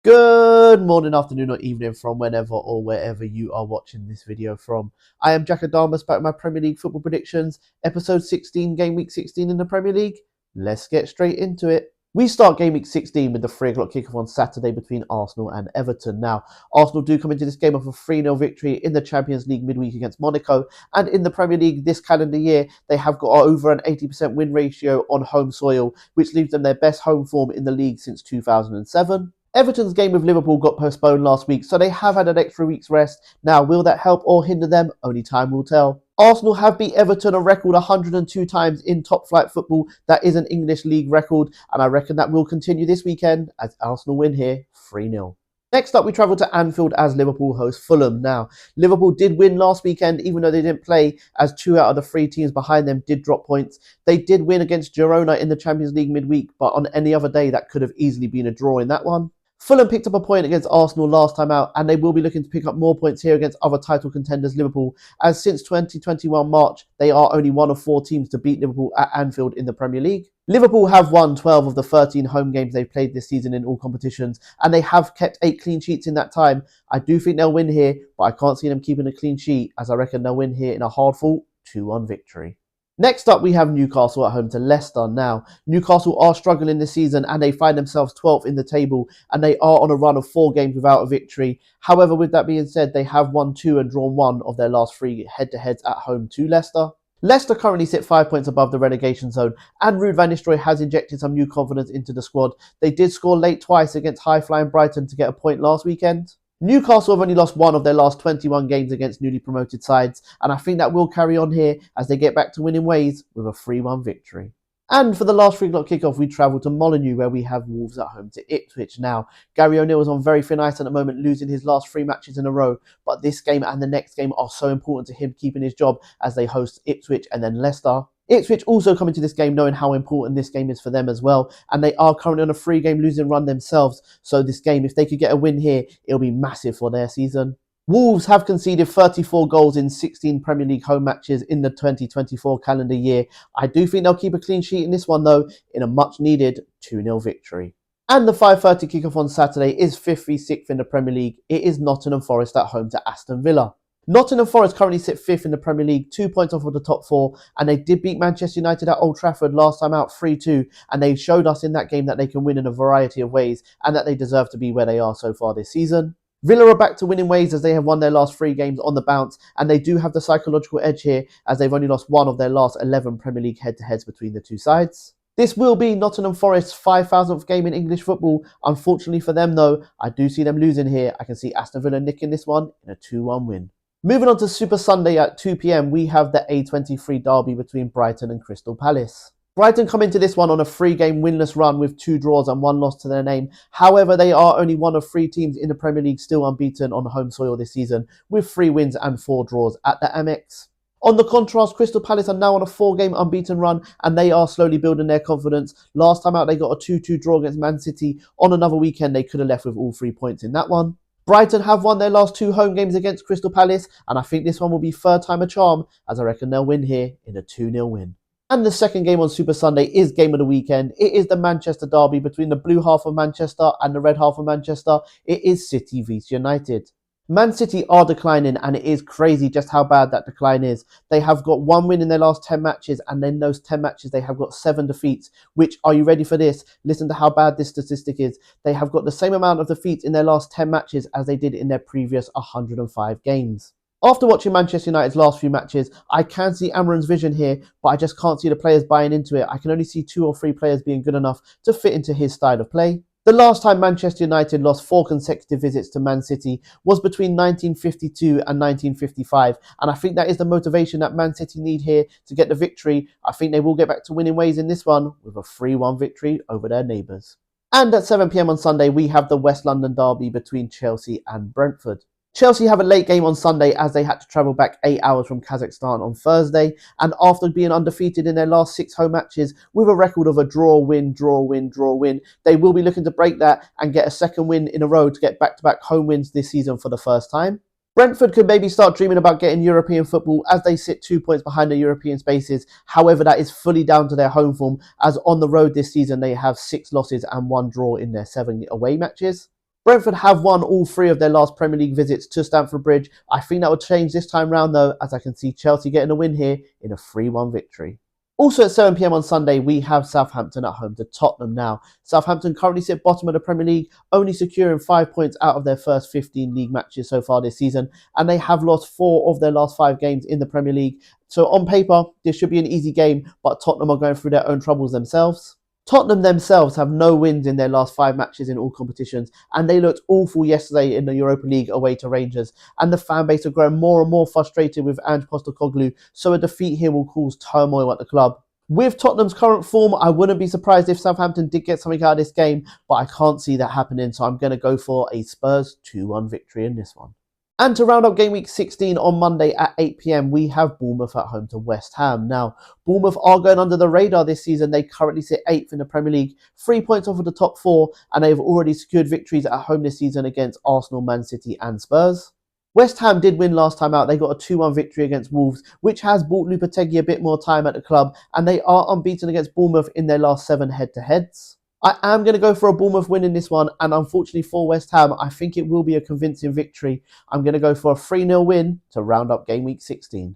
Good morning, afternoon, or evening from whenever or wherever you are watching this video from. I am Jack Adamas back with my Premier League football predictions, episode 16, game week 16 in the Premier League. Let's get straight into it. We start game week 16 with the 3 o'clock kickoff on Saturday between Arsenal and Everton. Now, Arsenal do come into this game off a 3-0 victory in the Champions League midweek against Monaco, and in the Premier League this calendar year, they have got over an 80% win ratio on home soil, which leaves them their best home form in the league since 2007. Everton's game with Liverpool got postponed last week, so they have had an extra week's rest. Now, will that help or hinder them? Only time will tell. Arsenal have beat Everton a record 102 times in top flight football. That is an English league record, and I reckon that will continue this weekend as Arsenal win here 3-0. Next up, we travel to Anfield as Liverpool host Fulham. Now, Liverpool did win last weekend, even though they didn't play, as 2 out of the 3 teams behind them did drop points. They did win against Girona in the Champions League midweek, but on any other day, that could have easily been a draw in that one. Fulham picked up a point against Arsenal last time out, and they will be looking to pick up more points here against other title contenders Liverpool, as since 2021 March, they are only one of 4 teams to beat Liverpool at Anfield in the Premier League. Liverpool have won 12 of the 13 home games they've played this season in all competitions, and they have kept 8 clean sheets in that time. I do think they'll win here, but I can't see them keeping a clean sheet, as I reckon they'll win here in a hard-fought 2-1 victory. Next up, we have Newcastle at home to Leicester. Now, Newcastle are struggling this season and they find themselves 12th in the table, and they are on a run of 4 games without a victory. However, with that being said, they have won 2 and drawn 1 of their last 3 head-to-heads at home to Leicester. Leicester currently sit 5 points above the relegation zone, and Ruud van Nistelrooy has injected some new confidence into the squad. They did score late twice against high-flying Brighton to get a point last weekend. Newcastle have only lost 1 of their last 21 games against newly promoted sides, and I think that will carry on here as they get back to winning ways with a 3-1 victory. And for the last 3 o'clock kickoff, we travel to Molineux, where we have Wolves at home to Ipswich. Now, Gary O'Neill is on very thin ice at the moment, losing his last 3 matches in a row, but this game and the next game are so important to him keeping his job as they host Ipswich and then Leicester. Ipswich also come into this game knowing how important this game is for them as well, and they are currently on a 3-game losing run themselves, so this game, if they could get a win here, it'll be massive for their season. Wolves have conceded 34 goals in 16 Premier League home matches in the 2024 calendar year. I do think they'll keep a clean sheet in this one though, in a much needed 2-0 victory. And the 5:30 kickoff on Saturday is 5th v 6th in the Premier League. It is Nottingham Forest at home to Aston Villa. Nottingham Forest currently sit 5th in the Premier League, 2 points off of the top 4, and they did beat Manchester United at Old Trafford last time out 3-2, and they showed us in that game that they can win in a variety of ways, and that they deserve to be where they are so far this season. Villa are back to winning ways as they have won their last 3 games on the bounce, and they do have the psychological edge here as they've only lost 1 of their last 11 Premier League head-to-heads between the 2 sides. This will be Nottingham Forest's 5,000th game in English football. Unfortunately for them though, I do see them losing here. I can see Aston Villa nicking this one in a 2-1 win. Moving on to Super Sunday at 2 p.m, we have the A23 derby between Brighton and Crystal Palace. Brighton come into this one on a 3-game winless run with 2 draws and 1 loss to their name. However, they are only one of 3 teams in the Premier League still unbeaten on home soil this season, with 3 wins and 4 draws at the Amex. On the contrast, Crystal Palace are now on a 4-game unbeaten run, and they are slowly building their confidence. Last time out, they got a 2-2 draw against Man City. On another weekend, they could have left with all 3 points in that one. Brighton have won their last 2 home games against Crystal Palace, and I think this one will be 3rd time a charm, as I reckon they'll win here in a 2-0 win. And the second game on Super Sunday is game of the weekend. It is the Manchester derby between the blue half of Manchester and the red half of Manchester. It is City vs United. Man City are declining, and it is crazy just how bad that decline is. They have got 1 win in their last 10 matches, and in those 10 matches they have got 7 defeats, which, are you ready for this? Listen to how bad this statistic is. They have got the same amount of defeats in their last 10 matches as they did in their previous 105 games. After watching Manchester United's last few matches, I can see Amarin's vision here, but I just can't see the players buying into it. I can only see 2 or 3 players being good enough to fit into his style of play. The last time Manchester United lost 4 consecutive visits to Man City was between 1952 and 1955, and I think that is the motivation that Man City need here to get the victory. I think they will get back to winning ways in this one with a 3-1 victory over their neighbours. And at 7 p.m. on Sunday, we have the West London derby between Chelsea and Brentford. Chelsea have a late game on Sunday as they had to travel back 8 hours from Kazakhstan on Thursday, and after being undefeated in their last 6 home matches with a record of a draw, win, draw, win, draw, win, they will be looking to break that and get a second win in a row to get back-to-back home wins this season for the first time. Brentford could maybe start dreaming about getting European football as they sit 2 points behind the European spaces. However, that is fully down to their home form, as on the road this season they have 6 losses and 1 draw in their 7 away matches. Brentford have won all 3 of their last Premier League visits to Stamford Bridge. I think that would change this time round though, as I can see Chelsea getting a win here in a 3-1 victory. Also at 7 p.m. on Sunday, we have Southampton at home to Tottenham now. Southampton currently sit bottom of the Premier League, only securing 5 points out of their first 15 league matches so far this season, and they have lost 4 of their last 5 games in the Premier League. So on paper, this should be an easy game, but Tottenham are going through their own troubles themselves. Tottenham themselves have no wins in their last 5 matches in all competitions, and they looked awful yesterday in the Europa League away to Rangers, and the fan base are growing more and more frustrated with Ange Postecoglou, so a defeat here will cause turmoil at the club. With Tottenham's current form, I wouldn't be surprised if Southampton did get something out of this game, but I can't see that happening, so I'm going to go for a Spurs 2-1 victory in this one. And to round up game week 16 on Monday at 8 p.m, we have Bournemouth at home to West Ham. Now, Bournemouth are going under the radar this season. They currently sit 8th in the Premier League, 3 points off of the top 4, and they've already secured victories at home this season against Arsenal, Man City and Spurs. West Ham did win last time out. They got a 2-1 victory against Wolves, which has bought Lopetegui a bit more time at the club, and they are unbeaten against Bournemouth in their last 7 head-to-heads. I am going to go for a Bournemouth win in this one, and unfortunately for West Ham, I think it will be a convincing victory. I'm going to go for a 3-0 win to round up game week 16.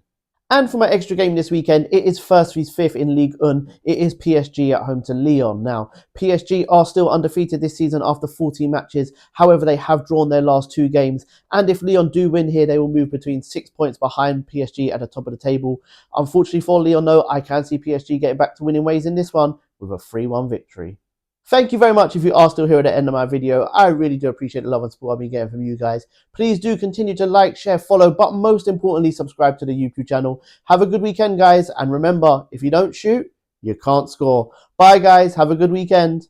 And for my extra game this weekend, it is first vs 5th in Ligue 1. It is PSG at home to Lyon. Now, PSG are still undefeated this season after 14 matches. However, they have drawn their last 2 games. And if Lyon do win here, they will move between 6 points behind PSG at the top of the table. Unfortunately for Lyon, though, I can see PSG getting back to winning ways in this one with a 3-1 victory. Thank you very much if you are still here at the end of my video. I really do appreciate the love and support I've been getting from you guys. Please do continue to like, share, follow, but most importantly, subscribe to the YouTube channel. Have a good weekend, guys. And remember, if you don't shoot, you can't score. Bye, guys. Have a good weekend.